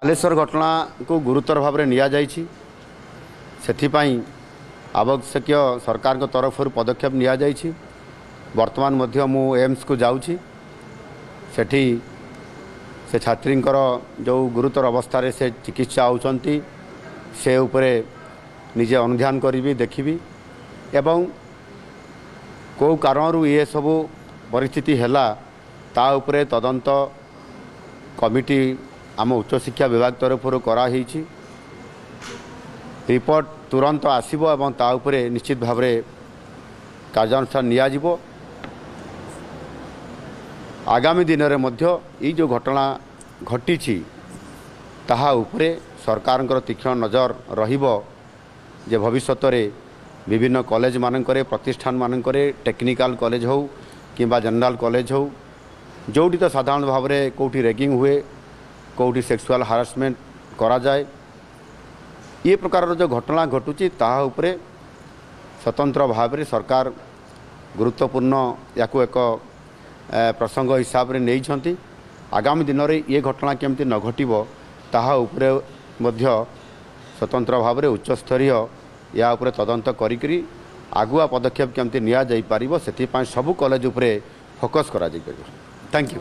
बालेश्वर घटना को गुरुतर भाव में नि आवश्यक सरकार तरफ पदक्षेप नि वर्तमान मध्य मु एम्स को जाऊँगी से छात्री जो गुरुतर अवस्था से चिकित्सा होती से उपरे निजे अनुध्यान करी देखी एवं कौ कारण ये सब परिस्थिति हैला ता उपरे तदंत कमिटी आम उच्च शिक्षा विभाग तरफ कराही रिपोर्ट तुरंत आसब एवं ता उपरे निश्चित भाव में कार्यानुष्ठान नियाजिबो। आगामी दिन में मध्य ये जो घटना घटी ताहा उपरे सरकार तीक्ष्ण नजर रहिबो जे भविष्य में विभिन्न कॉलेज मानकरे प्रतिष्ठान मानकरे टेक्निकल कॉलेज हो किंबा जनरल कॉलेज हो जोटी तो साधारण भाव में कौटी रैगिंग हुए कौटी सेक्सुअल हारासमेंट करा जाए ये प्रकार जो घटना घटुची ताहा उपरे स्वतंत्र भाव में सरकार गुरुत्वपूर्ण या एक प्रसंग हिसाब से नहीं आगामी दिन में ये घटना केमती न घटिबो ताहा उपरे मध्य स्वतंत्र भाव में उच्च स्तरीय या उपरे तदंत करी आगुआ पदक्षेप केमती निया जाई पारिबो सेथि पाई सबु कॉलेज उपरे फोकस करा जाई पारिबो। Thank you.